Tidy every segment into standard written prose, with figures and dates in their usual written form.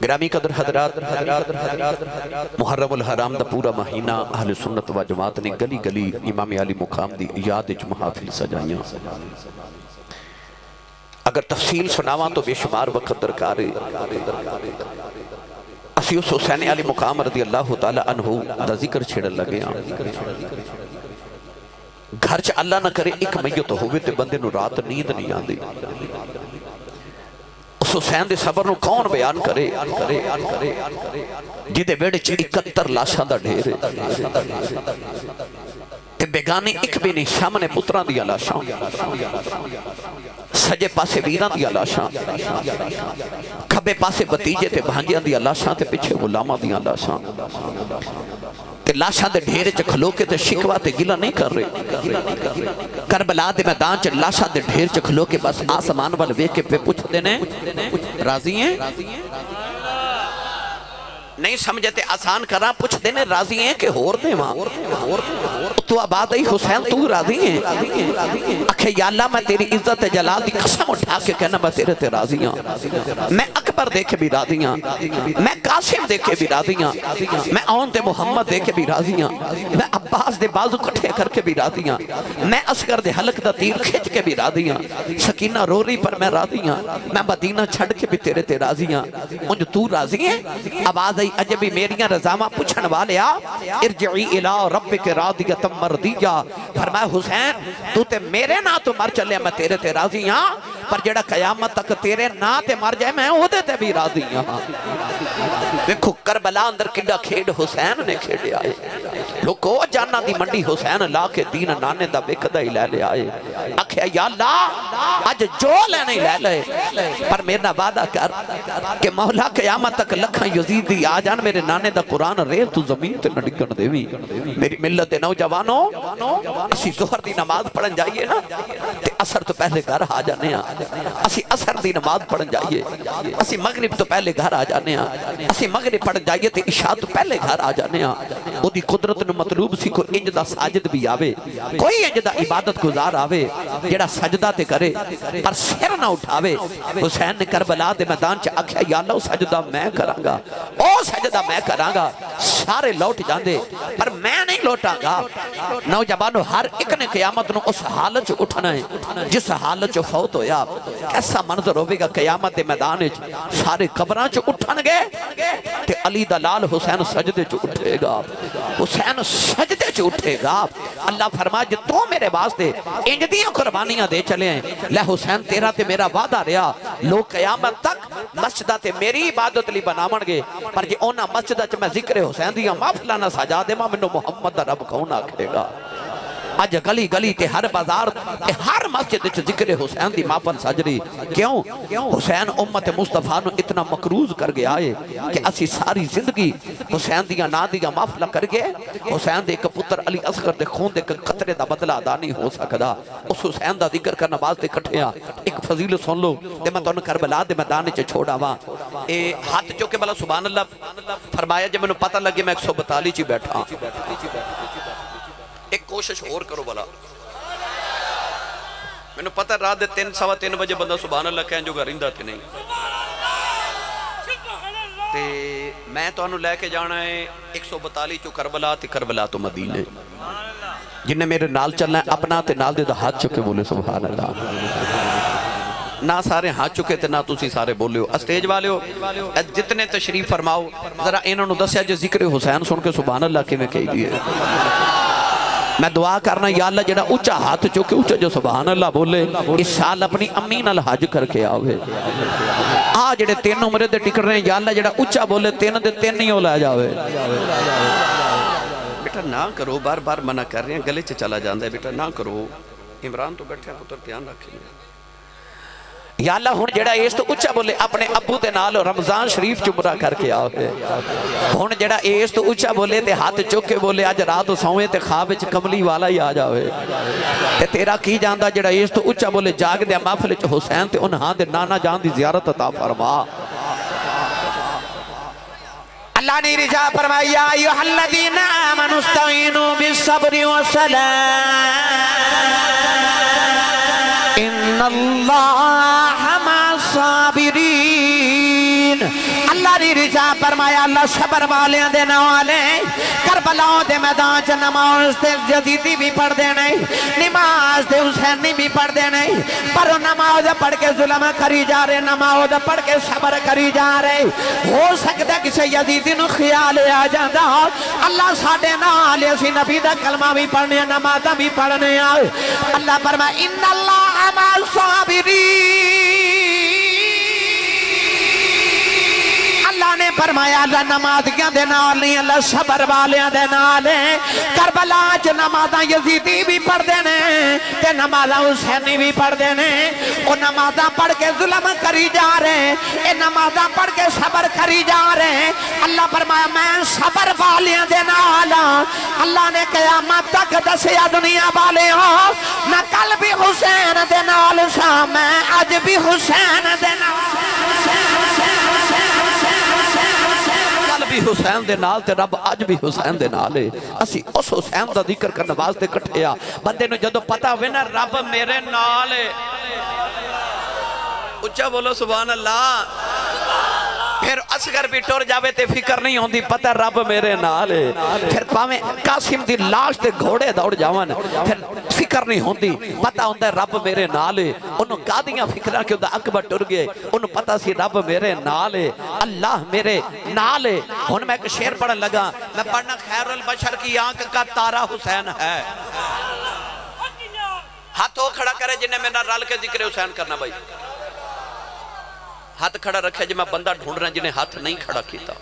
گرامی قدر حضرات، محرم الحرام دا پورا مہینہ اہل سنت و جماعت نے گلی گلی امام علی مقام دی یاد اچ محافل سجائیاں. اگر تفصیل سناواں تو بے شمار وقت درکار ہے. اسی اس حسین علی مقام رضی اللہ تعالی عنہ دا ذکر چھڑن لگے ہیں. گھر چ اللہ نہ کرے ایک میت ہوئے تے بندے نو رات نیند نہیں آندی. اس حسین دے صبر نو کون بیان کرے جدے بیڑے چ 71 لاشاں دا ڈھیر تے بیگانے ایک بھی نہیں، سامنے پتراں دی لاشاں، سجے پاسے ویراں دی لاشاں، کھبے پاسے بتیجے تے بھانجیاں دی لاشاں تے پیچھے غلاماں دی لاشاں. تے لاشاں دے ڈھیرے چ کھلو کے تے شکوا تے گلہ نہیں کر رہے. کربلا دے میدان چ لاشاں دے ڈھیر چ کھلو کے بس آسمان وال ویکھ کے پہ پوچھ دینے راضی ہیں؟ نہیں سمجھتے آسان کرا پوچھ دینے راضی ہیں کہ ہور دے ماں تو آباد ای حسین تو راضی ہیں؟ اکھے یا اللہ میں تیری عزت جلال دی قسم اٹھا کے کہنا میں تیرے تے راضی ہیں. میں اکبر دیکھے بھی راضی ہیں، میں قاسم دیکھے بھی راضی ہیں، میں اون تے محمد دیکھے بھی راضی ہیں، میں عباس دے بازو کٹھے کر کے بھی راضی ہیں، میں اصغر دے حلق دا تیر کھچ کے بھی راضی ہیں، سکینہ رو رہی پر میں راضی ہیں، میں مدینہ چھڑ کے بھی تیرے تے راضی ہیں. انج تو راضی ہیں؟ آواز آئی عجبی میریاں رضامہ پوچھن والے ارجعی الہ ربک راضیۃ مرضیہ. فرمایا حسین تو تے میرے نا تو مر چلے میں تیرے تے راضی ہاں، پر جڑا قیامت تک تیرے نا تے مر جائے میں او دے تے بھی راضی ہاں. دیکھو کربلا اندر کڈا کھیڈ حسین نے کھیڈے آئے. لوکو جانا دی منڈی حسین لا کے دین نانے دا بکدا ہی لے لے آئے. اکھے یا اللہ اج جو لینے لے لے، پر میرا وعدہ کر کہ مولا قیامت تک لکھاں یزیدی آ جان میرے نانے دا قرآن ریل تو زمین تے نہ ڈگن دیوی. میری ملت نوجوانوں اسی ظہر دی نماز پڑھن جائیے نا تے اثر تو پہلے گھر آ جانے ہاں. اسی اثر دی نماز پڑھن جائیے، اسی مغرب تو پہلے گھر آ جانے ہاں، اسی مغرب پڑھن جائیے تے عشاء تو پہلے گھر آ جانے ہاں. او دی قدرت نو مطلوب سی کوئی انج دا ساجد بھی آوے، کوئی انج دا عبادت گزار آوے جڑا سجدہ تے کرے پر سر نہ اٹھاوے. حسین نے کربلا دے میدان چ آکھیا یا اللہ سجدہ میں کراں گا، او سجدہ میں کراں گا. سارے لوٹ جاندے پر میں نہیں لوٹاں گا. نوجوانوں ہر ایک نے قیامت نو اس حالت چ اٹھنا ہے جس حالت چ فوت ہویا. کیسا منظر ہوے گا قیامت دے میدان وچ سارے قبراں چ اٹھن گے تے علی دا لال حسین سجدے چ اٹھے گا، حسین سجدے چ اٹھے گا. اللہ فرمایا جے تو میرے واسطے انج دیاں قربانیاں دے چلے ہیں لے حسین تیرا تے میرا وعدہ رہیا لوگ قیامت تک مسجدہ تے میری عبادت لی بناون گے، پر جے اونا مسجدہ چ میں ذکر حسین دیاں محفلاں نہ سجا دے ماں منو محمد دا رب کون آکھے گا. اج گلی گلی تے ہر بازار تے ہر مسجد چ ذکر حسین دی محفل سجری. کیوں؟ حسین امت مصطفیٰ نو اتنا مقروض کر گیا ہے کہ اسی ساری زندگی حسین دیاں نا دیاں محفلہ کر گئے. حسین دے ایک پتر علی اصغر دے خون دے قطرے دا بدلہ ادا نہیں ہو سکدا. اس حسین دا ذکر کرنا واسطے کٹھیا ایک فضیلت سن لو تے میں تانوں کربلا دے میدان وچ چھوڑاواں. اے ہاتھ جو کہ بلا سبحان اللہ فرمایا جے مینوں پتہ لگے میں 142 چ بیٹھا. ایک کوشش اور کرو بلا، میں نے پتہ رات دے 3:15 بجے بندہ سبحان اللہ کہیں جو گا رہندہ تے نہیں. تے میں تو انہوں لے کے جانا ہے 142 چو کربلا تے کربلا تو مدینے. جن نے میرے نال چلنا ہے اپنا تے نال دے دا ہاتھ چکے بولے سبحان اللہ. نہ سارے ہاتھ چکے تے نہ تسی سارے بولے ہو. اسٹیج والے ہو جتنے تشریف فرماؤ ذرا انہوں نے دسیا جو ذکر حسین سن کے سبحان اللہ کے میں کہی دیئے. میں دعا کرنا یا اللہ جڑا اچھا ہاتھ چکے اچھا جو سبحان اللہ بولے اس سال اپنی امین الحج کر کے آوے. جڑے 3 عمرے دے ٹکر رہے ہیں یا اللہ جڑا اچھا بولے 3 دے 3 ہی ہو لے جاوے. بیٹا نہ کرو، بار بار منع کر رہے ہیں گلے چ چلا جاندہ ہے. بیٹا نہ کرو. عمران تو بیٹھے ہیں پتر دھیان رکھیں. یا اللہ ہون جڑا ایس تو اچھا بولے اپنے ابو دے نال رمضان شریف چمرہ کر کے آوے. ہون جڑا ایس تو اچھا بولے تے ہاتھ چوکے بولے آج رات سوئے تے خواب وچ کملی والا ہی آ جاوے. تے تیرا کی جاندہ جڑا ایس تو اچھا بولے جاگ دے محفل وچ حسین تے انہاں دے نانا جان دی زیارت عطا فرما. اللہ نے رجا فرمایا یا ایھا الذین آمنوا استعینوا بالصبر والصلاۃ ان اللہ مع الصابرین. اللہ نے میر صاحب فرمایا اللہ صبر والیاں دے نالے کربلا دے میدان چ نماز تے یزیدی بھی پڑھ دے نہیں نماز تے حسینی بھی پڑھ دے نہیں پر نماز پڑھ کے ظلم کری جا رہے نماز پڑھ کے صبر کری جا رہے ہو سکتا کسی یزیدی نو خیال آ جاتا اللہ ساڈے نال اسی نبی دا کلمہ بھی پڑھنے نماز بھی پڑھنے اللہ فرمایا ان اللہ مع الصابرین اللہ نے فرمایا اللہ نمازیاں دے نال نہیں اللہ صبر والیاں دے نال کربلا چ نمازاں یزیدی بھی پڑھ دینے تے نمازاں حسینی بھی پڑھ دینے او نمازاں پڑھ کے ظلم کری جا رہے اے نمازاں پڑھ کے صبر کری جا رہے اللہ فرمایا میں صبر والیاں دے نال اللہ نے قیامت تک دسیا دنیا والے ہو میں کل بھی حسین دے نال سا میں اج بھی حسین دے نال بھی حسین دے نال تے رب آج بھی حسین دے نال ہے اسی اس حسین دا ذکر کرنے واسطے کٹھیا بندے نو جدو پتا ہوئے نا رب میرے نال ہے اچھا بولو سبحان اللہ پھر اصغر بھی ٹور جاوے تے فکر نہیں ہوندی پتہ رب میرے نال ہے پھر پاویں قاسم دی لاش تے گھوڑے دوڑ جاون پھر فکر نہیں ہوندی پتہ ہوندا ہے رب میرے نال ہے انہوں گادیاں فکراں کہ اکبر ٹر گئے انہوں پتہ سی رب میرے نال ہے اللہ میرے نال ہے ہن میں ایک شعر پڑھن لگا میں پڑھنا خیر البشر کی آنکھ کا تارا حسین ہے ہاتھ وہ کھڑا کرے جنہیں میں نہ رل کے ذکر حسین کرنا بھائی ہاتھ کھڑا رکھے جو میں بندہ ڈھونڈ رہا جنہیں ہاتھ نہیں کھڑا کیتا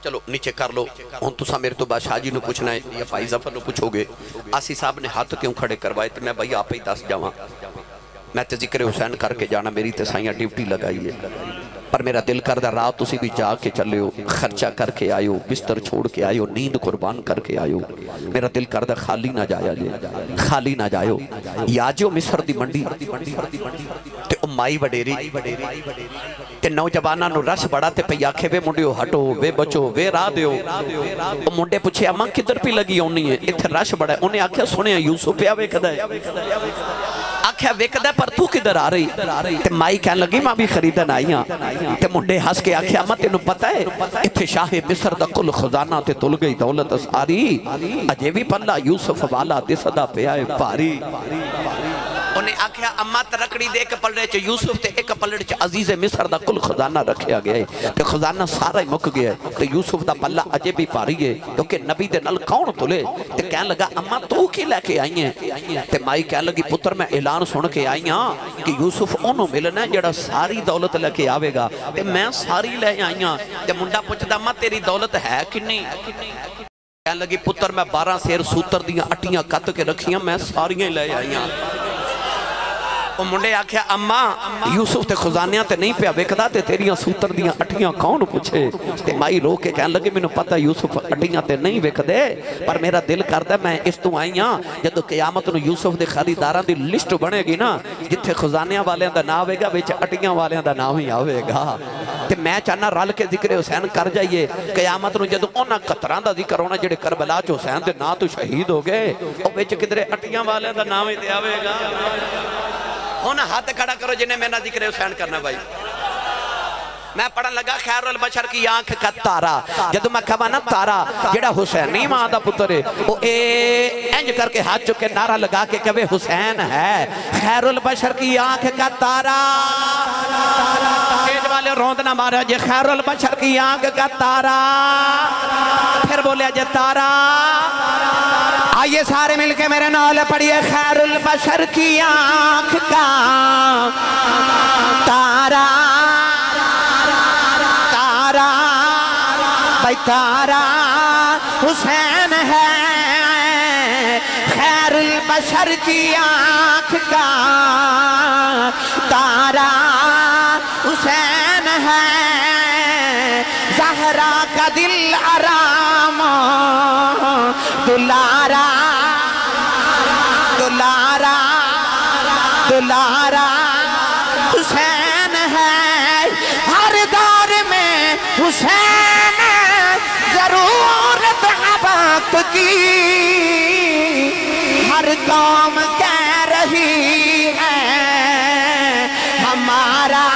چلو نیچے کر لو ہون تو سا میرے تو بادشاہ جی نو پوچھنا ہے یا پائی ظفر نو پوچھو گے آسی صاحب نے ہاتھ کیوں کھڑے کروائے تو میں بھائی آپ ہی دس جاواں میں تے ذکر حسین کر کے جانا میری تے سائیاں ڈیوٹی لگائی ہے پر میرا دل کردہ رات تسی بھی جا کے چلے ہو خرچہ کر کے آئے ہو بستر چھوڑ کے آئے ہو نیند قربان کر کے آئے ہو میرا دل کردہ خالی نہ جایا جے خالی نہ جائے ہو یا جو مصر دی منڈی تے امائی وڈیری تے نوجوانہ نو رش بڑا تے پہ آکھے وے منڈیو ہٹو وے بچو وے راہ دیو منڈے پوچھے اماں کدھر پہ لگی ہونی ہے اتھے رش بڑا ہے انہیں آکھے سنے یوسف پہ آوے کدھا ہے آکھے ویکدہ پر تو کدھر آ رہی تے مائی کہنے لگی ماں بھی خریدن آئیاں تے منڈے ہس کے آکھے اماں تینو پتہ ہے اتھے شاہ مصر دا کل خزانہ تے تل گئی دولت ساری اجے بھی پلہ یوسف والا دسدہ پہ آئے پاری انہیں آکھیا اماں ترکڑی دے ایک پلڑے چے یوسف تے ایک پلڑے چے عزیز مصر دا کل خزانہ رکھیا گیا ہے تے خزانہ سارا ہی مک گیا ہے تے یوسف دا پلہ اجے بھی پاری ہے کیونکہ نبی دے نل کون تلے تے کہنے لگا اماں تو کی لے کے آئی ہیں تے مائی کہنے لگی پتر میں اعلان سن کے آئی ہاں کہ یوسف انہوں ملنا ہے جڑا ساری دولت لے کے آوے گا تے میں ساری لے آئی ہاں تے منڈا پوچھدا اماں تیری دولت ہے کہ نہیں کہنے لگی پتر میں 12 سیر سوتر دیاں اٹیاں کت کے رکھیاں میں ساریاں لے آئی ہاں وہ منڈے آکھیا اماں یوسف تے خزانیاں تے نہیں پیا ویکھدا تے تیریاں سوتر دیاں اٹیاں کون پوچھے تے مائی رو کے کہنے لگے مینوں پتہ یوسف اٹیاں تے نہیں ویکھدے پر میرا دل کردا میں اس تو آئی ہاں جدوں قیامت نو یوسف دے خریداراں دی لسٹ بنے گی نا جتھے خزانیاں والیاں دا نام آوے گا وچ اٹیاں والیاں دا نام ہی آوے گا تے میں چاہنا رل کے ذکر حسین کر جائیے قیامت نو جدوں انہاں قطراں دا ذکر ہونا جڑے کربلا چ حسین دے نام تو شہید ہو گئے او وچ کدھرے اٹیاں والیاں دا نام ہی تے آوے گا ہونا ہاتھ کھڑا کرو جنہیں میں نہ ذکر حسین کرنا بھائی میں پڑھن لگا خیر البشر کی آنکھ کا تارا جدو میں کہا نا تارا جڑا حسینی ماں دا پتر ہے وہ انج کر کے ہاتھ چکے نعرہ لگا کے کہ حسین ہے خیر البشر کی آنکھ کا تارا سٹیج والے روند نہ مارا جے خیر البشر کی آنکھ کا تارا پھر بولیا جے تارا آئیے سارے مل کے میرے نال پڑھئے خیر البشر کی آنکھ کا تارا تارا بھائی تارا حسین ہے خیر البشر کی آنکھ کا تارا حسین ہے زہرا کا دل آرام دلارا دلارا دلارا حسین ہے ہر دور میں حسین ضرورت وقت کی ہر قوم کہہ رہی ہے ہمارا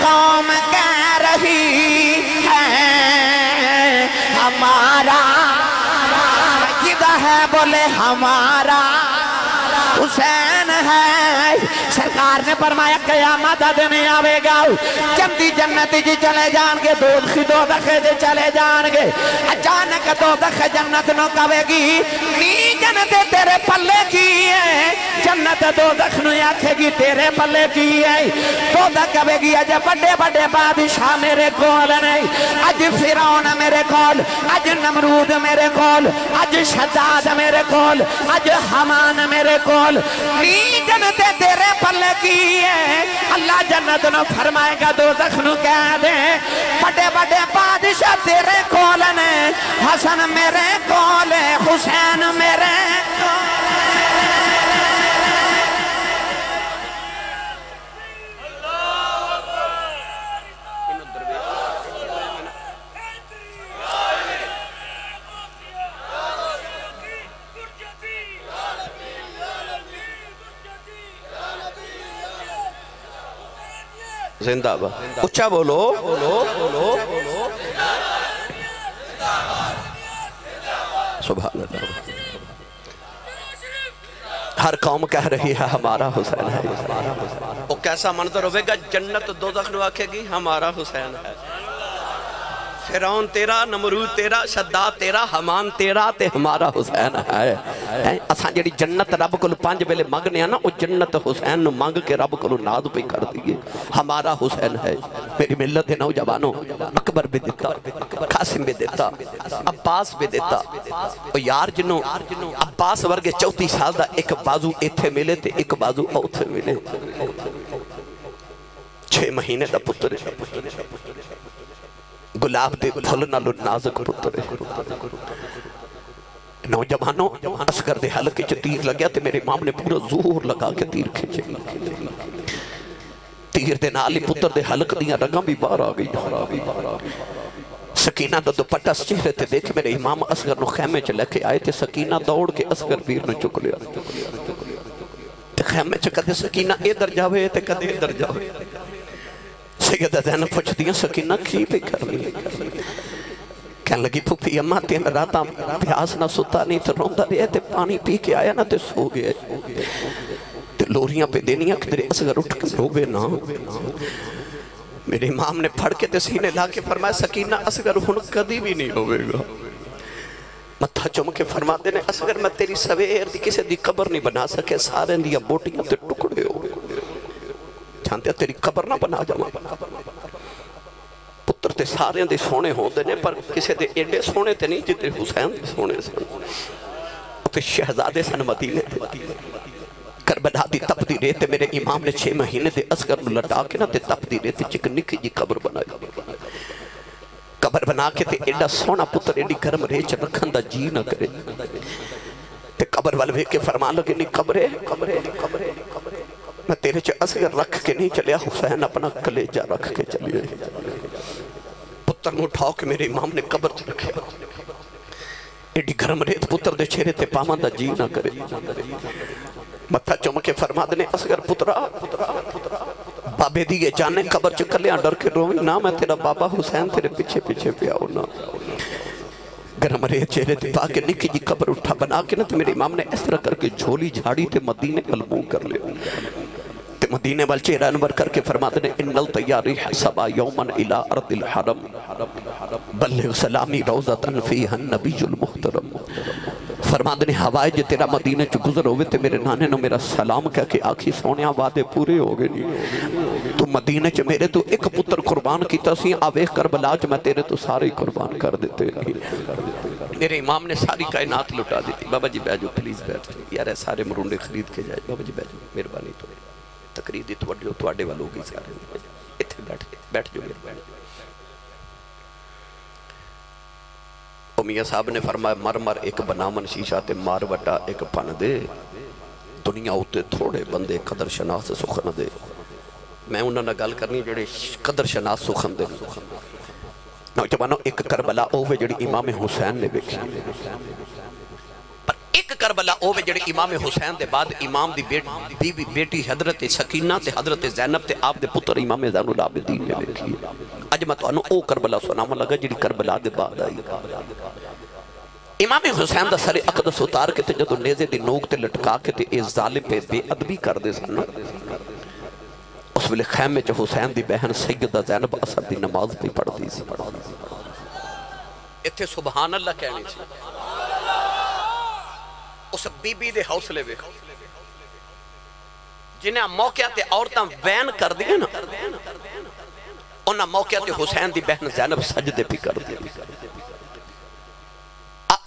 قوم کہہ رہی ہے ہمارا کدھر ہے بولے ہمارا حسین ہے سرکار نے فرمایا قیامت دن آوے گا جنتی جنتی جی چلے جان گے دوزخ جی چلے جان گے اچانک دوزخ جنت نو کہے گی نی جنت تیرے پلے کی ہے جنت دوزخ نو آکھے گی تیرے پلے کی ہے دوزخ کہے گی اج بڑے بڑے بادشاہ میرے کول نہیں اج فرعون میرے کول اج نمرود میرے کول اج شداد میرے کول اج حمان میرے کول نی جنت تیرے پلے کی ہے اللہ جنت نو فرمائے گا دوزخ نو کہہ دے بڑے بڑے بادشاہ تیرے کول نے حسن میرے کول حسین میرے زندہ با اچھا بولو سبحان اللہ ہر قوم کہہ رہی ہے ہمارا حسین ہے وہ کیسا منظر ہوئے گا جنت دوزخ نو آکھے گی ہمارا حسین ہے فرعون تیرا نمرود تیرا شداد تیرا حمان تیرا تے ہمارا حسین ہے اساں جڑی جنت رب کو 5 ویلے مانگنے ہیں نا وہ جنت حسین نو مانگ کے رب کو ناد پہ کر دیئے ہمارا حسین ہے میری ملت ہے نوجوانوں اکبر بھی دیتا قاسم بھی دیتا عباس بھی دیتا اور یار جنوں عباس ورگے 34 سال دا ایک بازو ایتھے ملے تے ایک بازو اوتھے ملے 6 مہینے دا پتر گلاب دے پھل نالو نازک پتر نوجوانوں اصغر دے حلقے چ تیر لگیا تے میرے امام نے پورا زور لگا کے تیر کھچے تیر دے نالی پتر دے حلق دیاں رگاں بھی باہر آ گئی سکینہ دا دوپٹہ چہرے تے دیکھ میرے امام اصغر نو خیمے چ لے کے آئے تے سکینہ دوڑ کے اصغر پیر نے چک لیا تے خیمے چ کدے سکینہ ادھر جاوے تے کدے ادھر جاوے سیدہ زینب پوچھ دیا سکینہ کی پہ کرنی کہنے لگی پھوپھی اماں تین راتاں پیاس نہ ستا نہیں تو روندہ رہے تے پانی پی کے آیا نہ تے سو گئے تے لوریاں پہ دینیاں کہ تیرے اصغر اٹھ کے روبے نا میرے امام نے پھڑ کے تے سینے لا کے فرمایا سکینہ اصغر ہن کدی بھی نہیں ہوئے گا متھا چم کے فرما دینے اصغر میں تیری سویر دی کسے دی قبر نہیں بنا سکے سارے دیا بوٹیاں تے ٹکڑے ہو جانتے ہیں تیری قبر نہ بنا جاؤں پتر تے سارے دے سونے ہوں دینے پر کسے دے ایڈے سونے تے نہیں جتے حسین دے سونے سن تے شہزادے سن مدینے کربلا دی تپ دی رہتے میرے امام نے 6 مہینے دے اصغر نو لٹا کے نا تے تپ دی رہتے چک نکی جی قبر بنائی قبر بنا کے تے ایڈا سونا پتر ایڈی گرم ریچ رکھن دا جی نہ کرے تے قبر والوے کے فرمان لگے نہیں قبرے قبرے قبرے میں تیرے چے اصغر رکھ کے نہیں چلیا حسین اپنا کلیجہ رکھ کے چلیے پتر نو اٹھاؤ کہ میرے امام نے قبر چ رکھے ایڈی گرم ریت پتر دے چھیرے تے پامان دا جی نہ کرے متھا چوم کے فرما دنے اصغر پترا بابے دیئے جانے قبر چ کلیاں ڈر کے روئی نا میں تیرا بابا حسین تیرے پیچھے پیچھے پہ آؤ نا گرم رہے چہرے تے پاکے نکی جی قبر اٹھا بنا کے نا تو میرے امام نے اس طرح کر کے جھولی جھاڑی تے مدینے ملموں کر لے تے مدینے وال چہرہ انور کر کے فرماتے نے ان الطیاری حسبا یومن الى ارض الحرم بلغ سلامی روزتن فیہا النبی المحترم فرماتے نے ہوائے جو تیرا مدینے چو گزر ہوئے تے میرے نانے نو میرا سلام کہہ کے آکھی سونیاں وعدے پورے ہو گئے نہیں تو مدینے چو میرے تو ایک پتر قربان کیتا سی آویخ کربلا چو میں تیرے تو سارے قربان کر دیتے نہیں میرے امام نے ساری کائنات لٹا دیتی بابا جی بیجو پلیز بیٹھ یار ہے سارے مرونڈے خرید کے جائے بابا جی بیجو مہربانی تو تقریر دی توڑے والوں گی سارے اتھے بیٹھ جو مہربانی میاں صاحب نے فرمایا مر مر ایک بنامن شیشہ تے مار وٹا ایک پن دے دنیا ہوتے تھوڑے بندے قدر شناس سخن دے میں انہوں نے گل کرنی جڑے قدر شناس سخن دے نوجوانوں ایک کربلا اوہ جڑی امام حسین نے بیکھی پر ایک کربلا اوے جڑے امام حسین دے بعد امام دی بیٹی حضرت سکینہ تے حضرت زینب تے آپ دے پتر امام زین العابدین نے لکھی اج میں تانوں او کربلا سناواں لگا جڑی کربلا دے بعد آئی امام حسین دا سر اقدس اتار کے تے جدوں نیزے دی نوک تے لٹکا کے تے اے ظالم پہ بے ادبی کر دے سن اس ویلے خیمے چ حسین دی بہن سیدہ زینب اثر دی نماز پہ پڑھدی سی ایتھے سبحان اللہ کہنی سی اس بی بی دے حوصلے ویکھو جنہاں موقع تے عورتاں وین کر دیا نا انہاں موقع تے حسین دی بہن زینب سجدے پہ کر دیا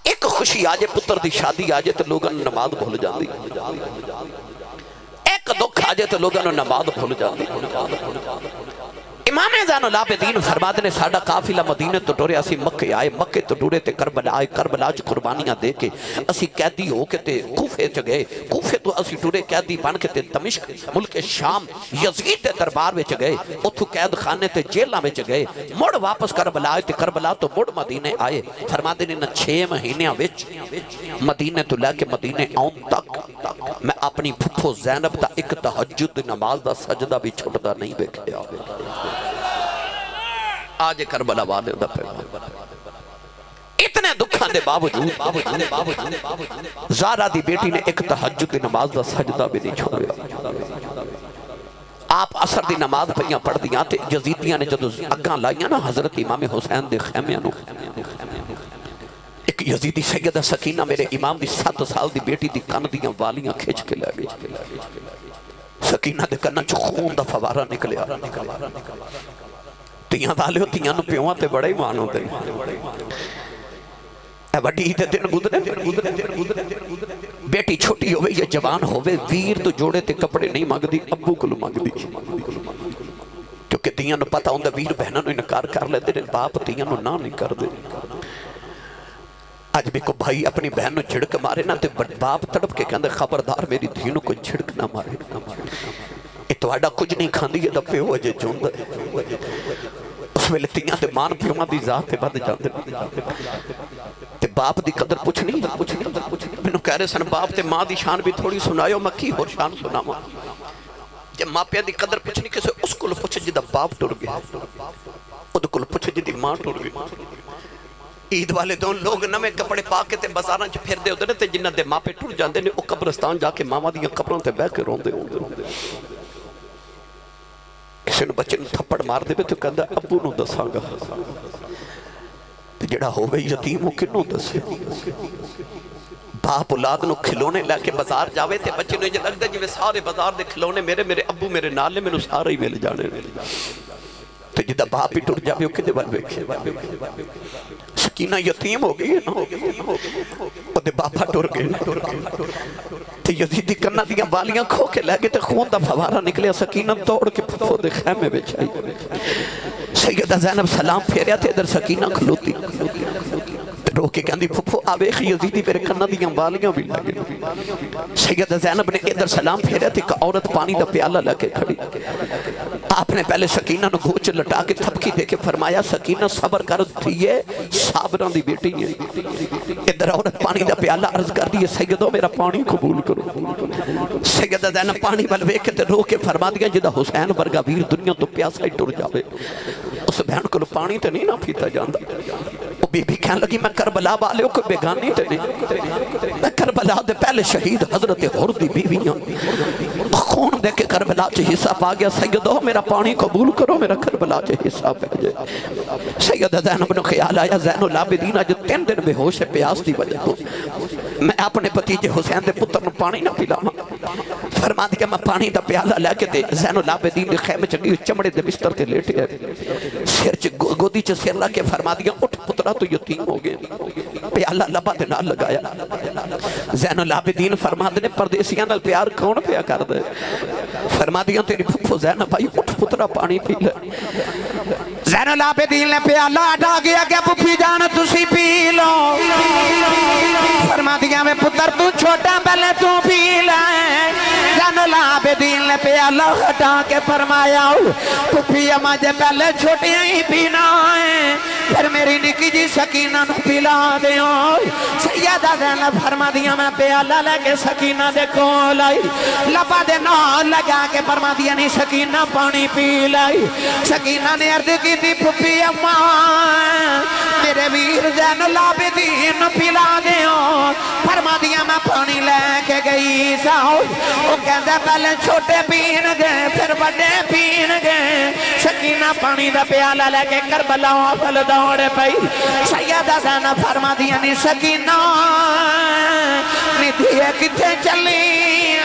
ایک خوشی آجے پتر دی شادی آجے تو لوگاں نماز بھول جاندی ایک دکھ آجے تو لوگاں نماز بھول جاندی امام زین العابدین فرماتے نے ساڑھا قافلہ مدینہ تو ٹورے اسی مکے آئے مکے تو ٹورے تے کربلا آئے کربلا چ قربانیاں دے کے اسی قیدی ہو کے تے کوفے چ گئے کوفے تو اسی ٹورے قیدی بن کے تے دمشق ملک شام یزید تے دربار وچ گئے اتھو قید خانے تے جیلاں وچ گئے مڑ واپس کربلا آئے تے کربلا تو مڑ مدینے آئے فرماتے نے 6 مہینے وچ مدینے تو لے کے مدینے آؤں تک میں اپنی پھپھو زینب دا ایک تہجد نماز دا سجدہ بھی چھٹدا نہیں دیکھیا آج کربلا والے دا پیغام اتنے دکھاں دے باوجود زارا دی بیٹی نے ایک تہجد نماز دا سجدہ بھی نہیں چھوڑیا آپ عصر دی نماز پہیاں پڑھ دیاں تے یزیدیاں نے جدو اگاں لائیاں نا حضرت امام حسین دے خیمیاں نو ایک یزیدی سیدہ سکینہ میرے امام دی 7 سال دی بیٹی دی کن دیاں والیاں کھیچ کے لے گئی سکینہ دے کنہ چو خون دا فوارہ نکلیا تیاں والے ہو تیاں نو پیوان تے بڑے ہی مان ہوتے اے بڑی ہی دن گزرے بیٹی چھوٹی ہوئے یا جوان ہوئے ویر تو جوڑے تے کپڑے نہیں مانگ دی ابو کلو مانگ دی کیونکہ تیاں نو پتا ہوندہ ویر بہنہ نو انکار کر لیتے باپ تیاں نو نہ نہیں کر دے آج بھی کو بھائی اپنی بہن نو جھڑک مارے نا تے باپ تڑپ کے کہندے خبردار میری دھینوں کو جھڑک نہ مارے اتواڈا کچھ نہیں کھاندی ہے دپے ہو جے جوند اس ویلے تیاں تے مان پیوما دی ذات تے بد جاندے تے باپ دی قدر پوچھ نہیں مینوں کہہ رہے سن باپ تے ماں دی شان بھی تھوڑی سنایو مکی ہور شان سناواں جب ماں پیا دی قدر پوچھ نہیں کسے اس کول پوچھ جدا باپ ٹر گیا اود کول پوچھ جدی ماں ٹر گئی عید والے دون لوگ نمے کپڑے پاکے تے بازاراں چ پھر دے ہوندے نے تے جنہاں دے ماں پے ٹر جاندے نے او قبرستان جا کے ماواں دیاں قبراں تے بیٹھ کے روندے کسی نے بچے نے تھپڑ مار دے تو کہندا ابو نو دساں گا تے جڑا ہوے یتیم ہو کنوں دسے باپ اولاد نو کھلونے لے کے بازار جاوے تے بچے نو یہ لگدا جویں سارے بازار دے کھلونے میرے ابو میرے نال نے مینوں سارے ہی مل جانے تے جدا باپ ہی ٹر جاوے او کدے ول ویکھے سکینہ یتیم ہو گئی نا او دے باپا ٹر گئے تے یزیدی کنہ دیاں والیاں کھو کے لے گئے تے خون دا فوارہ نکلیا سکینہ دوڑ کے پھپھو دے خیمے وچ آئی سیدہ زینب سلام پھیریا تے ادھر سکینہ کھلوتی رو کے کہندی پھپھو آویخ یزیدی میرے کنہ دیاں والیاں بھی لگے سیدہ زینب نے ادھر سلام پھیریا تے ایک عورت پانی دا پیالہ لے کے کھڑی آپ نے پہلے سکینہ نو گھوچ لٹا کے تھپکی دے کے فرمایا سکینہ صبر کر دیئے صابران دی بیٹی ہے ادھر عورت پانی دا پیالہ عرض کر دیئے سیدو میرا پانی قبول کرو سیدہ زینب پانی بلوے کے تے رو کے فرما دیا جدہ حسین برگا ویر دنیا تو پیاسا ہی ٹر جاوے اس بہن کو پانی تے نہیں نہ پیتا جاندہ وہ بی بی کہنے لگی میں کربلا والے کو بیگانی تے نہیں میں کربلا دے پہلے شہید حضرت حر دی بیویاں خون دے کے کربلا چے حصہ پا گیا سیدو میرا پانی قبول کرو میرا کربلا چے حصہ پہ جائے سیدہ زینب نے خیال آیا زین العابدین آج 3 دن بے ہوش پیاس دی وجہ تو میں اپنے پتیجے حسین دے پتر نو پانی نہ پلاواں فرما دیا میں پانی دا پیالہ لے کے دے زین العابدین دے خیمے چگی چمڑے دے بستر تے لیٹے سر چ گودی چ سر لا کے فرما دیا اٹھ پترا تو یتیم ہو گئے پیالہ لبا دے نال لگایا زین العابدین فرما دے پردیسیاں نال پیار کون پیا کر دے فرما دیا تیری پھپھو زینب بھائی اٹھ پترا پانی پی لے زین العابدین نے پیالہ اٹھا گیا کہ پھپھی جان تسی پی لو فرما دیا میں پتر تو چھوٹا پہلے تو پی لے زین العابدین العابدین نے پیالہ ہٹا کے فرمایا پھپھی اما جے پہلے چھوٹیاں ہی پینا ہے پھر میری نکی جی سکینہ نو پلا دیو سیدہ زینب فرما دیا میں پیالہ لے کے سکینہ دے کول آئی لبا دے نال لگا کے فرما دیا نہیں سکینہ پانی پی لائی سکینہ نے عرض کی تھی پھپھی اما میرے ویر زین العابدین پلا دیو فرما دیا میں پانی لے کے گئی ساؤ وہ کہتا پہلے چھوٹے پین گئے پھر بڑے پین گئے سکینہ پانی دا پیالہ لے کے کربلا پھل دوڑ پئی سیدہ زینب فرما دیا نہیں سکینہ نہیں دھیے کتے چلی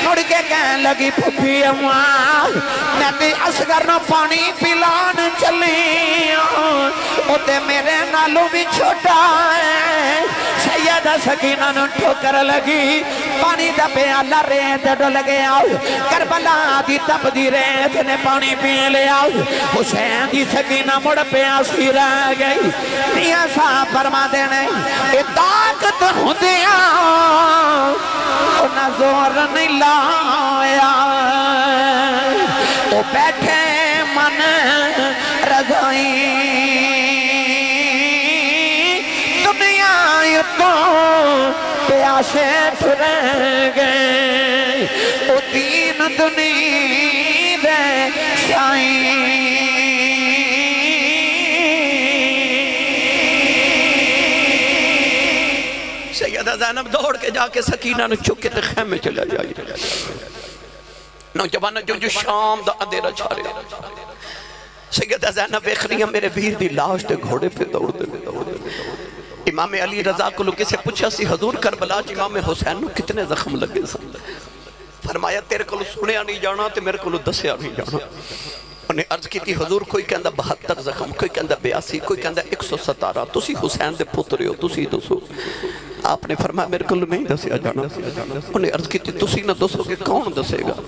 مڑ کے کہنے لگی پھپھی اماں میں تی اصغر نو پانی پلان چلی اتے میرے نالوں بھی چھوٹا ہے سیدہ سکینہ نو ٹھوکر لگی پانی دا پیالہ ریت ڈل گیا کربلا دی تب دی ریت نے پانی پی لیا حسین دی سکینہ مڑ پیاسی رہ گئی میاں صاحب فرما دینے اے طاقت ہوندیاں انہاں زور نہیں لایا او بیٹھے من رضائی دنیا تو پیاسے ٹھرے گئے او دین دنیا دے سائیں سیدہ زینب دوڑ کے جا کے سکینہ نے چک کے خیمے چلا جائی نوجوانہ جو شام دا اندھیرا چھارے سیدہ زینب ایک رہی میرے ویر دی لاش تے گھوڑے پہ دوڑ دے امام علی رضا کو لوگ کسے پوچھا سی حضور کربلا امام حسین نو کتنے زخم لگے سن فرمایا تیرے کو سنیا نہیں جانا تے میرے کو دسیا نہیں جانا انہیں عرض کی تھی حضور کوئی کہندہ 72 زخم کوئی کہندہ 82 کوئی کہندہ 117 تسی حسین دے پترے ہو تسی دسو آپ نے فرمایا میرے کو نہیں دسیا جانا انہیں عرض کی تھی تسی نہ دسو کہ کون دسے گا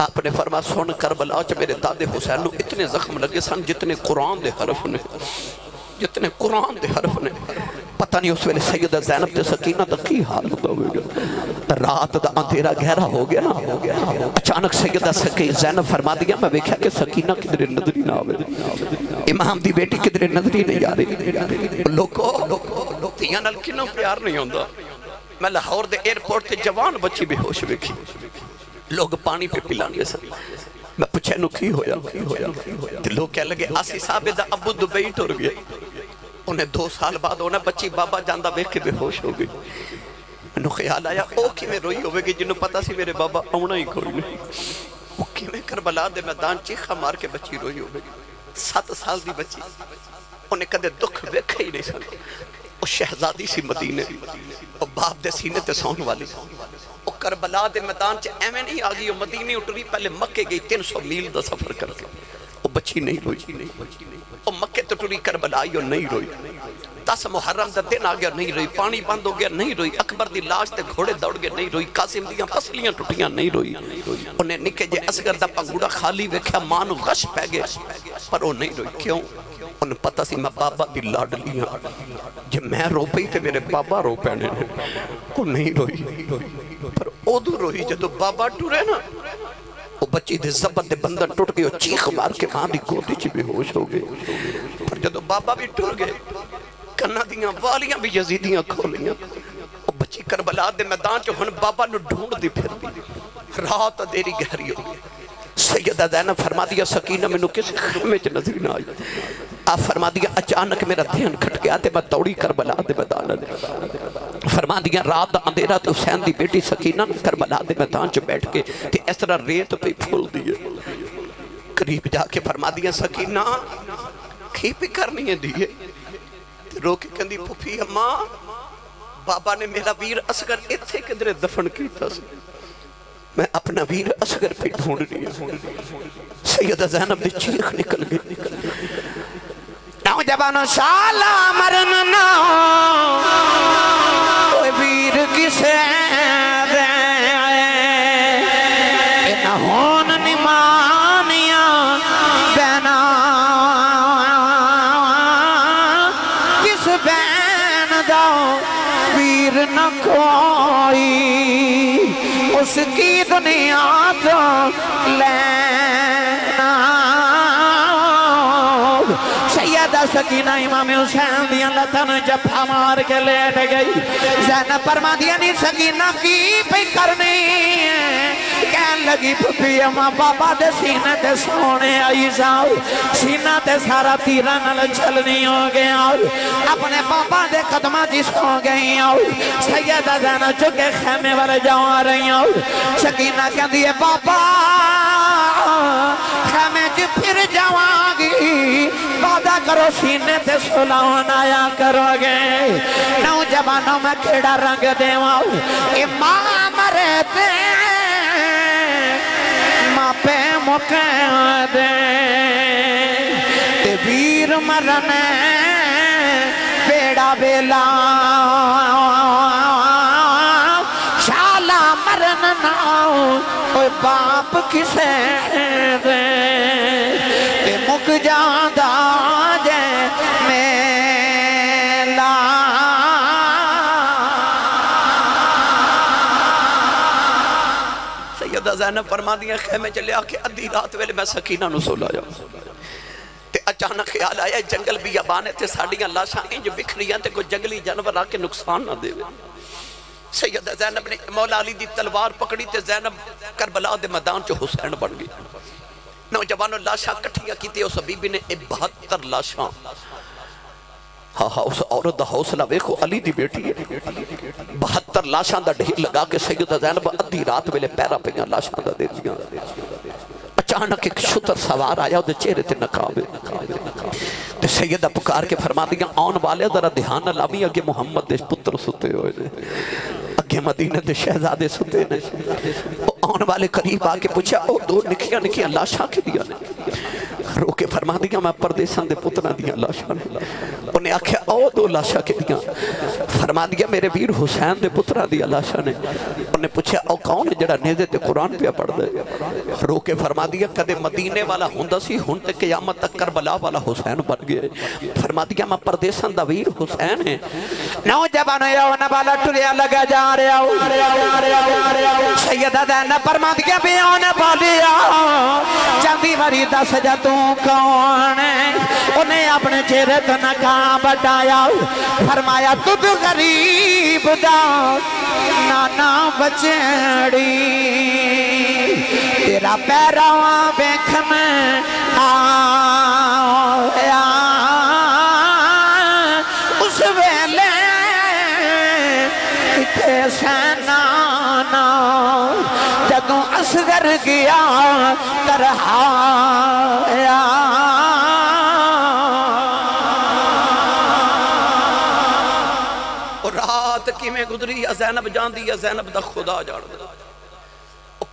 آپ نے فرمایا سن کربلا چ میرے دادے حسین نو اتنے زخم لگے سن جتنے قرآن دے حرف نے جتنے قرآن دے حرف نے پتہ نہیں اس ویلے سیدہ زینب تے سکینہ دا کی حال ہوتا ہوئے گا رات دا اندھیرا گہرا ہو گیا نا اچانک سیدہ زینب فرما دیا میں بیکھا کہ سکینہ کدھر نظری نہ آوے امام دی بیٹی کدھر نظری نہیں آ رہی لوگوں تیاں نال کنوں پیار نہیں ہوندہ میں لاہور دے ایئرپورٹ تے جوان بچی بے ہوش بیکھی لوگ پانی پہ پلانگے سن میں پوچھے نو کی ہویا تے لوگ کہہ لگے آسی صاحب دا ابو دبئی ٹر گئے انہیں 2 سال بعد انہیں بچی بابا جاندہ بیکھ کے بے ہوش ہو گئی انہوں خیال آیا او کی میں روئی ہوئے گی جنہوں پتا سی میرے بابا اونا ہی کوئی نہیں او کی میں کربلا دے میدان چیخہ مار کے بچی روئی ہوئے گی 7 سال دی بچی انہیں کدے دکھ بیکھا ہی نہیں سکتے او شہزادی سی مدینے او باپ دے سینے تے سون والی او کربلا دے میدان چے ایمیں نہیں آگئی او مدینے اٹھری پہلے مکے گئی 300 میل دا سفر کر کے او بچی نہیں روئی او مکے تو ٹوری کربلا آئی اور نہیں روئی 10 محرم دا دن آگیا نہیں روئی پانی بند ہو گیا نہیں روئی اکبر دی لاش تے گھوڑے دوڑ گئے نہیں روئی قاسم دیاں پسلیاں ٹوٹیاں نہیں روئی انہیں نکے جے اصغر دا پنگوڑا خالی ویکھیا مانو غش پہ گئے پر وہ نہیں روئی کیوں انہیں پتہ سی میں بابا دی لاڈ لیاں جب میں رو پئی تے میرے بابا رو پینے وہ نہیں روئی پر او دو روئی جدو بابا ٹورے نا وہ بچی دے زبط دے بندن ٹوٹ گئے اور چیخ مار کے ماں دی گودی چی بے ہوش ہو گئے پر جدو بابا بھی ٹور گئے کنہ دیاں والیاں بھی یزیدیاں کھولیاں وہ بچی کربلا دے میدان چو ہن بابا نو ڈھونڈ دی پھر دی رات دیری گہری ہو گئی سیدہ زینب فرما دیا سکینہ میں نو کسی خیمے چ نظر نہ آئی آپ فرما دیا اچانک میرا دھیان کھٹ گیا تے میں توڑی کربلا دے میدان فرما دیا رات دا اندھیرا تے حسین دی بیٹی سکینہ کربلا دے میدان چ بیٹھ کے تے اس طرح ریت پہ پھول دیے قریب جا کے فرما دیا سکینہ کی پہ کرنی ہے دیئے رو کے کندی پھوپھی اماں بابا نے میرا ویر اصغر اتھے کدھر دفن کیتا سے میں اپنا ویر اصغر پہ ڈھونڈ رہی سیدہ زینب دی چیخ نکل گئی نوجوانوں سالا مرن نہ کوئی ویر کسے دے نہ ہون نمانیاں بینا کس بین دا ویر نہ کوئی اس کی دنیا تو لینا سیدہ سکینہ امام حسین دیا لتن جفا مار کے لیٹ گئی زینب فرما دیا نہیں سکینہ کی پہ کرنی کہن لگی پھپی اما بابا دے سینہ تے سونے آئی جاؤ سینہ تے سارا تیرہ نل چلنی ہو گیا اپنے بابا دے قدمہ جس ہو گئی سیدہ زینب چکے خیمے والے جاؤں آ رہی سکینہ کہن دیئے بابا خیمے جی پھر جاؤں گی وعدہ کرو سینے تے سلاؤن آیا کرو گے نوجوانوں میں کھڑا رنگ دیواؤ امام رہتے ماں پہ مقید تے ویر مرنے بیڑا بیلا شالا مرننا کوئی باپ کسے دے تے مک جاندہ جے میلا سیدہ زینب فرما دیا خیمے چلے آکے ادھی رات ویلے میں سکینہ نو سولا جاؤں تے اچانک خیال آیا جنگل بھی یابانے تے ساڑیاں لاشاں جو بکھریاں تے کوئی جنگلی جانور آکے نقصان نہ دے سیدہ زینب نے مولا علی دی تلوار پکڑی تے زینب کربلا دے میدان چو حسین بن گئی نوجوانوں لاشاں کٹھیا کی تے اس بی بی نے 72 لاشاں ہاں اس عورت دا حوصلہ ویکھو علی دی بیٹی ہے 72 لاشاں دا ڈھیر لگا کے سیدہ زینب ادھی رات ویلے پیرا پہ لاشاں دا دے دیا اچانک ایک شتر سوار آیا دے چہرے تے نقاب تے سیدہ پکار کے فرما دیا آن والے ذرا دھیان لامی اگے محمد دے پتر ستے ہوئے نے اگے مدینہ دے شہزادے ستے نے آن والے قریب آکے پوچھا او دو نکیاں نکیاں لاشاں کے دیا نے رو کے فرما دیا میں پردیسان دے پترہ دیا لاشاں نے انہیں آکھیا او دو لاشاں کے دیا فرما دیا میرے ویر حسین دے پترہ دیا لاشاں نے انہیں پوچھا او کون ہے جڑا نیزے تے قرآن پہ پڑھ دے رو کے فرما دیا کدے مدینے والا ہندہ سی ہنتے قیامت تک کربلا والا حسین بن گئے فرما دیا میں پردیسان دا ویر حسین ہے نوجوانوں یا نبالا ٹریا لگا جا رہا ہوں سیدہ زینب فرما دیا بیان بالیا چاندی وری دس جا تو کون ہے انہیں اپنے چہرے تو نکاں بٹایا فرمایا تُد غریب دا نانا بچڑی تیرا پیراواں بیکھ میں آیا اس ویلے کتے سینانا جدوں اصغر گیا ترہایا اور رات کی میں گزری یا زینب جان دی یا زینب دا خدا جان دی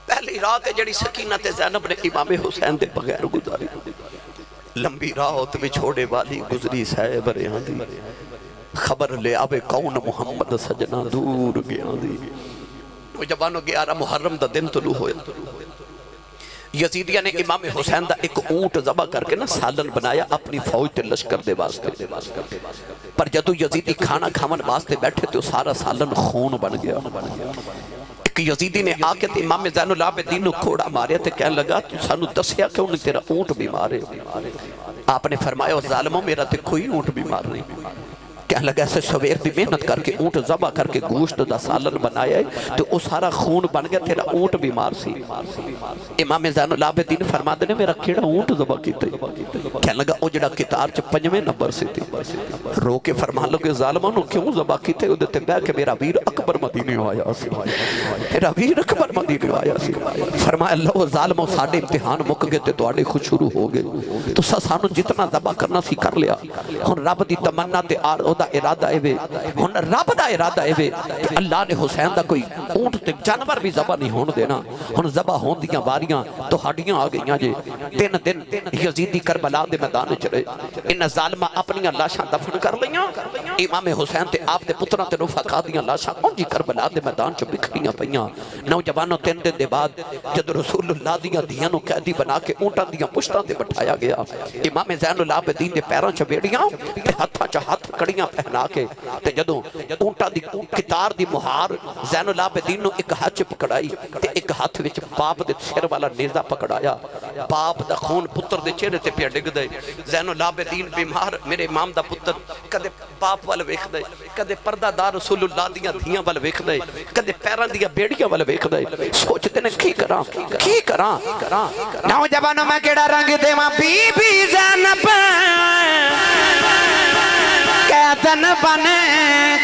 پہلی رات جڑی سکینہ تے زینب نے امام حسین دے بغیر گزاری لمبی رات میں چھوڑے والی گزری صاحب ریاں دی خبر لے آبے کون محمد سجنہ دور گیا دی جبانو 11 محرم دا دن طلوع ہویا یزیدیہ نے امام حسین دا ایک اونٹ ذبح کر کے نا سالن بنایا اپنی فوج تے لشکر دے واسطے پر جدو یزیدی کھانا کھامن واسطے بیٹھے تو سارا سالن خون بن گیا ایک یزیدی نے آکے تے امام زین العابدین کھوڑا ماریا تے کہنے لگا تو سانو دسیا کہ انہیں تیرا اونٹ بھی مارے آپ نے فرمایا ظالموں میرا تے کوئی اونٹ بھی مار نہیں کہنے لگا ایسے سویر دی محنت کر کے اونٹ ذبح کر کے گوشت دا سالن بنایا ہے تو وہ سارا خون بن گیا تیرا اونٹ بھی مار سی امام زین العابدین فرما دینے میرا کیڑا اونٹ ذبح کیتے کہنے لگا او جڑا کتار چ 5ویں نمبر سے تھی رو کے فرمان لگے ظالمانو کیوں ذبح کیتے او دیتے بے کہ میرا ویر اکبر مدینے آیا سی میرا ویر اکبر مدینے آیا سی فرمایا اللہ ظالموں ساڑے امتحان مک گئے تے توڑے خود شروع ہو گئے تو سانو جتنا ذبح کرنا سی کر لیا ہن رب دی تمنا تے دا ارادہ ہے ہن رب دا ارادہ ہے اللہ نے حسین دا کوئی اونٹ تے جانور بھی ذبح نہیں ہون دینا ہن ذبح ہون دیاں واریاں تو ہڈیاں آ گئیاں جے 3 دن یزیدی کربلا دے میدان چ رہے ان ظالماں اپنی لاشاں دفن کر لیاں امام حسین تے آپ دے پتراں تے رفقا دیاں لاشاں اونجی کربلا دے میدان چ بکھریاں پیاں نوجوانوں 3 دن دے بعد جد رسول اللہ دیاں دیاں نو قیدی بنا کے اونٹاں دیاں پشتاں تے بٹھایا گیا امام زین العابدین دے پیراں چ بیڑیاں تے ہتھاں چ ہتھ کڑیاں پٹیاں پہنا کے تے جدوں اونٹا دی کتار دی مہار زین العابدین نو ایک ہاتھ پکڑائی تے ایک ہاتھ وچ باپ دے سر والا نیزہ پکڑایا باپ دا خون پتر دے چہرے تے پیا ڈگ دے زین العابدین بیمار میرے امام دا پتر کدے باپ وال ویکھ دے کدے پردہ دار رسول اللہ دیاں دھیاں وال ویکھ دے کدے پیراں دیاں بیڑیاں وال ویکھ دے سوچتے نے کی کراں نوجوانوں میں کیڑا رنگ دیواں بی بی زینب قیدن بن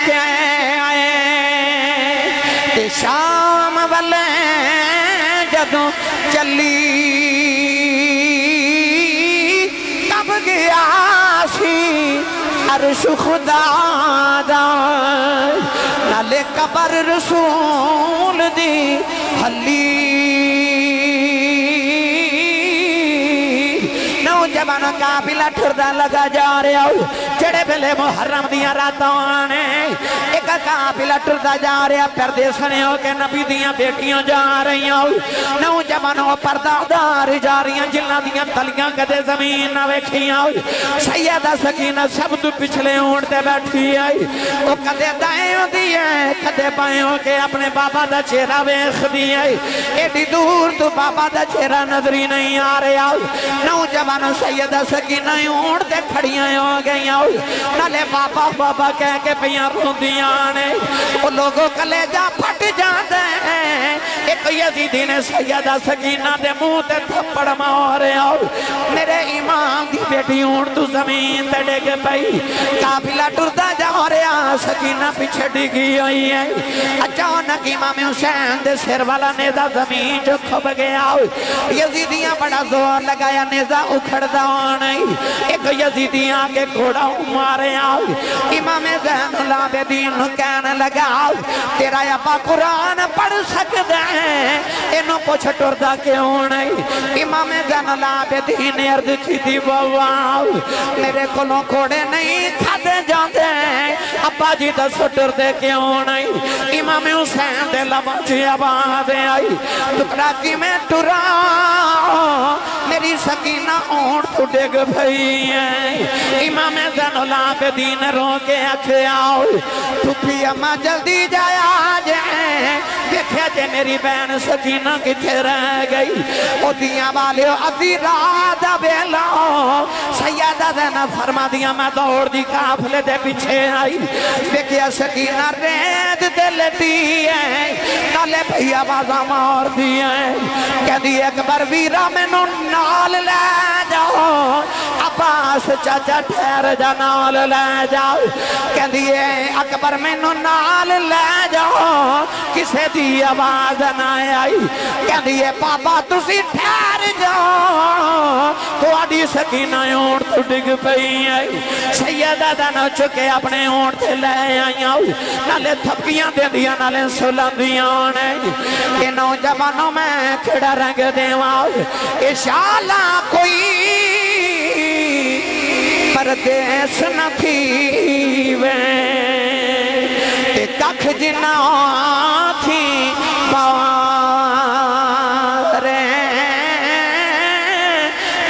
کے آئے تے شام والے جدوں چلی تب گیا سی عرش خدا دا نالے قبر رسول دی حلی نوجوانوں قافلہ ٹھردہ لگا جا رہے ہو جڑے بلے محرم دیاں راتوں آنے ایک قافلہ ٹھردہ جا رہے ہیں پردیسنے ہو کے نبی دیاں بیٹیاں جا رہی ہو نوجوانوں پردہ دار جا رہی ہیں جنہ دیاں تلیاں کدے زمین نہ ویکھیاں ہو سیدہ سکینہ سب تو پچھلے اونٹے بیٹھی آئی وہ کدے دائیں ہو دیئے کدے بائیں ہو کے اپنے بابا دا چہرہ ویکھ دیئے ایڈی دور تو بابا دا چہرہ نظری نہیں آ رہے ہو نوجوانوں سیدہ سکینہ اونٹے کھڑیاں ہو گئی ہو نالے بابا بابا کہہ کے پیاں روندیاں نے وہ لوگوں کلیجہ پھٹ جاندے ہیں ایک یزیدی نے سیدہ سکینہ دے منہ تے تھپڑ مارے ہو میرے امام دی بیٹی اونٹ تو زمین تے ڈگ پئی قافلہ ٹردا جا رہا سکینہ پیچھے ڈگی ہوئی ہے اچانک امام حسین دے سر والا نیزہ زمین جو کھب گیا یزیدیاں بڑا زور لگایا نیزہ اکھڑ نہیں ایک یزیدی آگے گھوڑا مارے آؤ امام زین العابدین کہنے لگا تیرا ابا قرآن پڑھ سکتے ہیں انہوں پوچھ ٹردہ کیوں نہیں امام زین العابدین نے عرض کی تھی واو میرے کلوں کھوڑے نہیں کھاتے جاندے ہیں ابا جی دس ٹردے کیوں نہیں امام حسین دے لبا جی آبادیں آئی ٹکڑا کی میں ٹرا میری سکینہ اونٹ تو ڈگ بھئی ہے امام زین العابدین رو کے اکھے آؤ پھپھی اماں جلدی جایا جائے دیکھے جے میری بہن سکینہ کتے رہ گئی او دیاں والے ادھی رات بیلا سیدہ زینب فرما دیا میں دوڑ دی قافلے دے پیچھے آئی دیکھے سکینہ ریت دل دی ہے نالے بھئی آوازہ مار دی ہے کہہ دی اکبر ویرہ میں نال لے جاؤ عباس چاچا ٹھہر جا نال لے جاؤ کہہ دیئے اکبر میں نال لے جاؤ کسے دی آواز نہ آئی کہہ دیئے بابا تسی ٹھہر جاؤ تو آڈی سکینہ اونٹ تو ڈگ پئی آئی سیدہ دنو چکے اپنے اونٹ سے لے آئی نالے تھپکیاں دے دیا نالے سلام دیا کہ نوجوانوں میں کھڑا رنگ دیواں انشاءاللہ کوئی پردیس نہ تھی وے تے ککھ جنا تھی پارے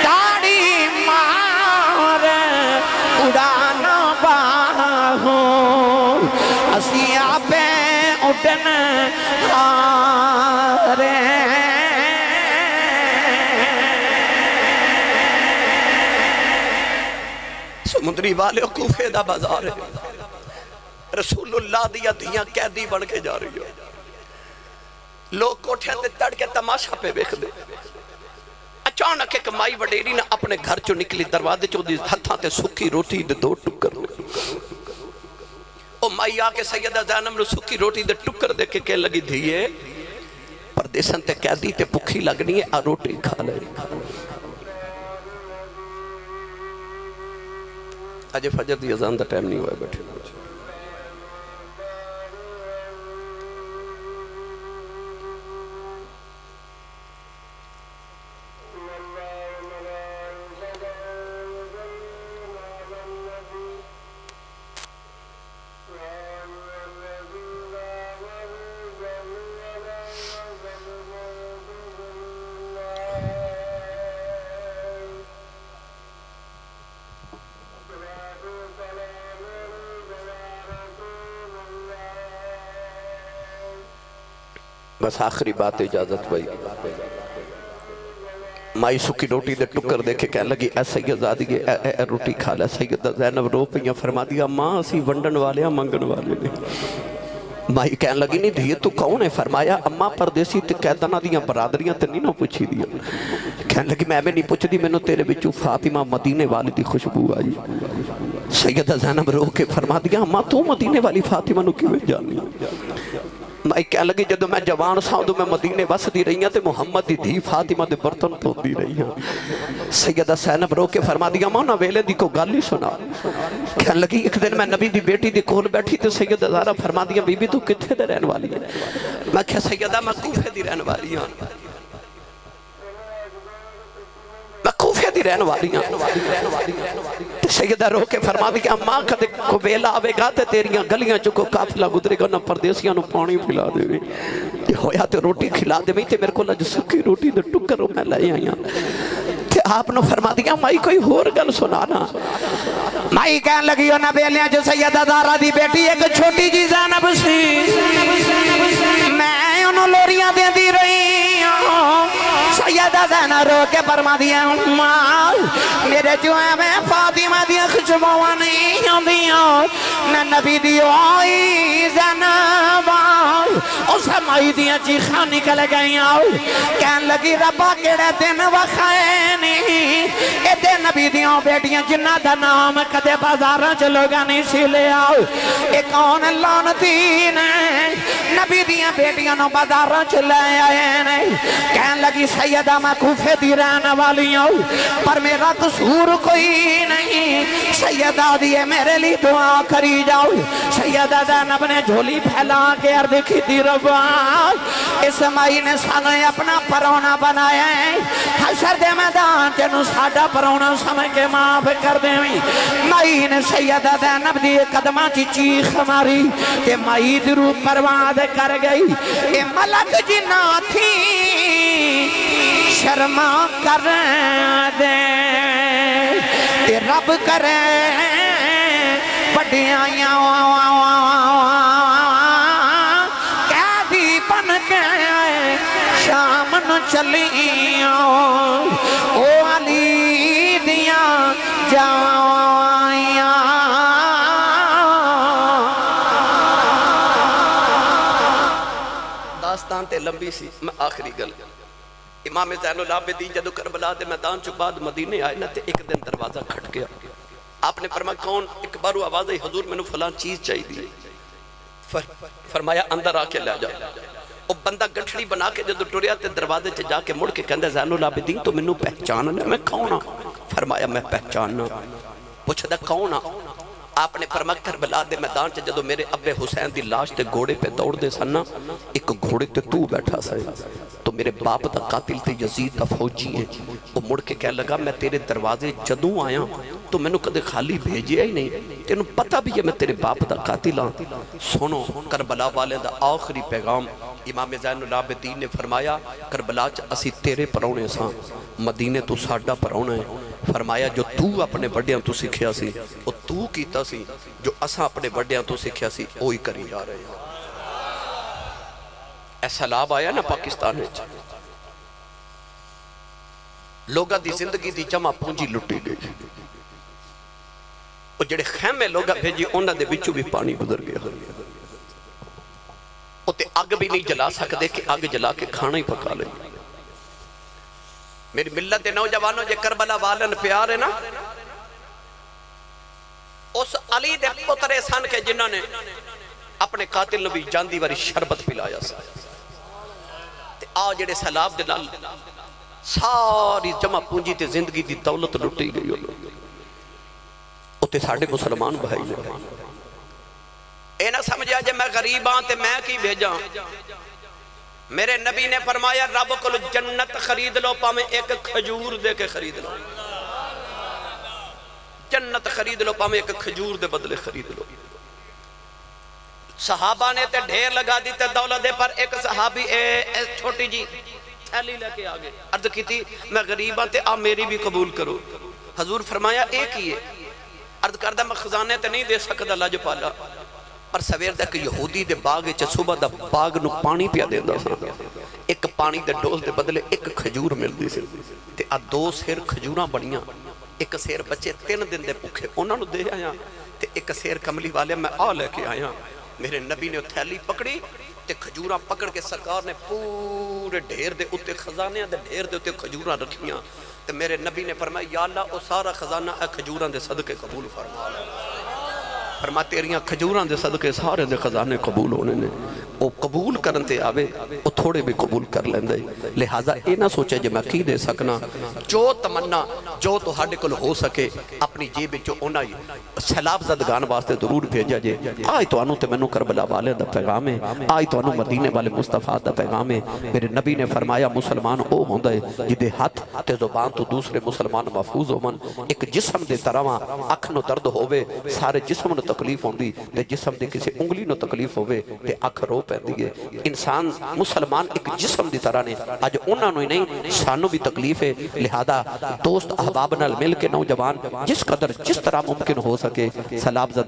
تاڑی مار اڑانا باہوں اسی آپے اٹھن آرے سمندری والے کوفے دا بازار ہے رسول اللہ دیا دیاں قیدی بن کے جا رہی ہو لوگ کوٹھے تے تڑ کے تماشا پہ بیکھ دے اچانک ایک مائی وڈیری نہ اپنے گھر چو نکلی دروازے چو دی ہتھاں تے سکی روٹی دے دو ٹکر او مائی آکے سیدہ زینب نو سکی روٹی دے ٹکر دے کے لگی دھیئے پردیسن تے قیدی تے پکھی لگنی ہے آ روٹی کھا لے آجے فجر دی اذان دا ٹائم نہیں ہوا ہے بیٹھے بس آخری بات اجازت بھائی مائی سکی روٹی دے ٹکر دیکھے کہنے لگی اے سیدہ دیئے اے روٹی کھا لے سیدہ زینب رو پہ فرما دیا ماں اسی ونڈن والے ہیں منگن والے نے مائی کہنے لگی نہیں دیئے تو کون ہے فرمایا اماں پردیسی تے قیدنہ دیاں برادریاں تے نہیں نہ پوچھی دیا کہنے لگی میں نہیں پوچھ دی میں نے تیرے بچو فاطمہ مدینے والی دی خوشبو آئی سیدہ زینب رو کے فرما دیا اماں تو مدینے والی فاطمہ نو کیوں جانی میں کہنے لگی جدو میں جوان ساؤں تو میں مدینے بس دی رہی ہیں تے محمد دی دھی فاطمہ دے برتن تو دی رہی ہیں سیدہ زینب رو کے فرما دیا ماں نہ ویلے دی کو گالی سنا کہنے لگی ایک دن میں نبی دی بیٹی دی کول بیٹھی تے سیدہ زہرا فرما دیا بی بی تو کتھے دے رہن والی ہے میں کہا سیدہ میں کوفے دی رہن والی ہوں میں کوفے دی رہن والی ہوں سیدہ رو کے فرما دیا ماں کدے کو ویلا آوے گا تے تیریاں گلیاں چکو قافلہ گزرے گا نہ پردیسیاں نو پانی پھلا دے گی یہ ہویا تے روٹی کھلا دے گی تے میرے کو لج سکی روٹی دے ٹکر میں لائے آئیاں تے آپ نے فرما دیا مائی کوئی ہور گل سنانا مائی کہنے لگی ہو نہ بیلیاں جو سیدہ زہرا دی بیٹی ایک چھوٹی جی زینب سی میں انہوں لوریاں دیں دی رہی ہوں سیدہ زینب رو کے فرما دیا ماں میرے جو ہے میں فاطمہ دیا خوشبوہ نہیں ہوں دیا نہ نبی دی آئی زینب اس مائی دیا چیخاں نکل گئی کہنے لگی ربا کیڑے دن وخائنی اے دے نبی دیاں بیٹیاں جنہ دا نام کدے بازاراں چلوگا نہیں سی لے آؤ اے کون لانتی نے نبی دیاں بیٹیاں نو بازاراں چلے آئے نہیں کہنے لگی سیدہ میں کوفے دی رہنے والی ہوں پر میرا قصور کوئی نہیں سیدہ دیئے میرے لی دعا کری جاؤ سیدہ زینب نے جھولی پھیلا کے عرض کی دی ربا اس مائی نے سانے اپنا پرونا بنایا ہے حشر دے میدان تینو ساڑا پرونا سمجھ کے معاف کر دیں مائی نے سیدہ زینب دی قدمہ چی چیخ ماری تے مائی درو پرواد کر گئی اے ملک جنہ تھی شرما کر دے تے رب کرے بڑیاں قیدی بن کے شام نو چلیاں او علی دیاں جائیاں داستان تے لمبی سی میں آخری گل امام زین العابدین جدو کربلا دے میدان چو بعد مدینے آئے نا تے ایک دن دروازہ کھٹ گیا آپ نے فرمایا کون ایک بارو آواز ہے حضور میں نے فلان چیز چاہی دی فرمایا اندر آ کے لے جا وہ بندہ گٹھڑی بنا کے جدو ٹوریا تے دروازے چ جا کے مڑ کے کہندے زین العابدین تو منو پہچاننا میں کون ہاں فرمایا میں پہچاننا پوچھدا کون ہاں آپ نے فرمایا کربلا دے میدان چ جدو میرے ابے حسین دی لاش تے گھوڑے پہ دوڑ دے سن نا ایک گھوڑے تے تو بیٹھا سا تو میرے باپ دا قاتل تے یزید دا فوجی ہے وہ مڑ کے کہہ لگا میں تیرے دروازے جدوں آیا تو میں نے کدے خالی بھیجیا ہی نہیں تینوں پتہ بھی ہے میں تیرے باپ دا قاتل ہاں سنو کربلا والے دا آخری پیغام امام زین العابدین نے فرمایا کربلا چ اسی تیرے پرونے ساں مدینے تو ساڈا پرونا ہے فرمایا جو تو اپنے بڑیاں تو سکھیا سی وہ تو کیتا سی جو اساں اپنے بڑیاں تو سکھیا سی وہی کری جا رہے ہیں ایسا لاب آیا نا پاکستان میں لوگا دی زندگی دی جمع پونجی لٹی گئی وہ جڑے خیمے لوگا بھیجی انہاں دے بچو بھی پانی گزر گیا وہ تے آگ بھی نہیں جلا سکتے کہ آگ جلا کے کھانا ہی پکا لیں میری ملت دے نوجوانوں جے کربلا والن پیار ہے نا اس علی دے پترے سن کے جنہوں نے اپنے قاتل نبی جاندی واری شربت پلایا سا تے آ جڑے سیلاب دے نال ساری جمع پونجی تے زندگی دی دولت لٹی گئی او تے ساڑھے مسلمان بھائی نے اے نہ سمجھا جے میں غریب ہاں تے میں کی بھیجاں میرے نبی نے فرمایا رب کو جنت خرید لو پامیں ایک کھجور دے کے خرید لو جنت خرید لو پامیں ایک کھجور دے بدلے خرید لو صحابہ نے تے ڈھیر لگا دی تے دولت دے پر ایک صحابی اے چھوٹی جی تھیلی لے کے آگے عرض کی تھی میں غریباں تے آپ میری بھی قبول کرو حضور فرمایا ایک ہی ہے عرض کردہ میں خزانے تے نہیں دے سکتا لاج پالا پر سویر دا کہ یہودی دے باغ چ صبح دا باغ نو پانی پیا دیندا سا ایک پانی دے ڈوز دے بدلے ایک کھجور ملدی سی تے آ 2 سیر کھجوراں بڑیاں ایک سیر بچے 3 دن دے بھوکے انہاں نو دے آیا تے ایک سیر کملی والے میں آ لے کے آیا میرے نبی نے تھیلی پکڑی تے کھجوراں پکڑ کے سرکار نے پورے ڈھیر دے اتے خزانے دے ڈھیر دے اتے کھجوراں رکھیاں تے میرے نبی نے فرمایا یا اللہ او سارا خزانہ اے کھجوراں دے صدقے قبول فرما لے فرما تیریاں کھجوراں دے صدقے سارے دے خزانے قبول ہونے نے او قبول کرنتے آوے او تھوڑے بھی قبول کر لیندے لہٰذا اے نہ سوچے جے میں کی دے سکنا جو تمنا جو تو ہاڑے کل ہو سکے اپنی جیب جو اونا ہی سیلاب زدگان واسطے ضرور بھیجا جے آئی تو انو تے منو کربلا والے دا پیغام ہے آئی تو انو مدینے والے مصطفیٰ دا پیغام ہے میرے نبی نے فرمایا مسلمان او ہوندہ ہے جدے ہاتھ تے زبان تو دوسرے مسلمان محفوظ ہو من ایک جسم دے طرح اکھ نو درد ہوئے سارے جسم نو تکلیف ہوندی تے جسم دے کسی انگلی نو تکلیف ہوئے تے اکھ رو پہندی ہے انسان مسلمان ایک جسم دی طرح نے آج انہاں نو ہی نہیں سانو بھی تکلیف ہے لہذا دوست احباب نال مل کے نوجوان جس قدر جس طرح ممکن ہو سکے سلاب زد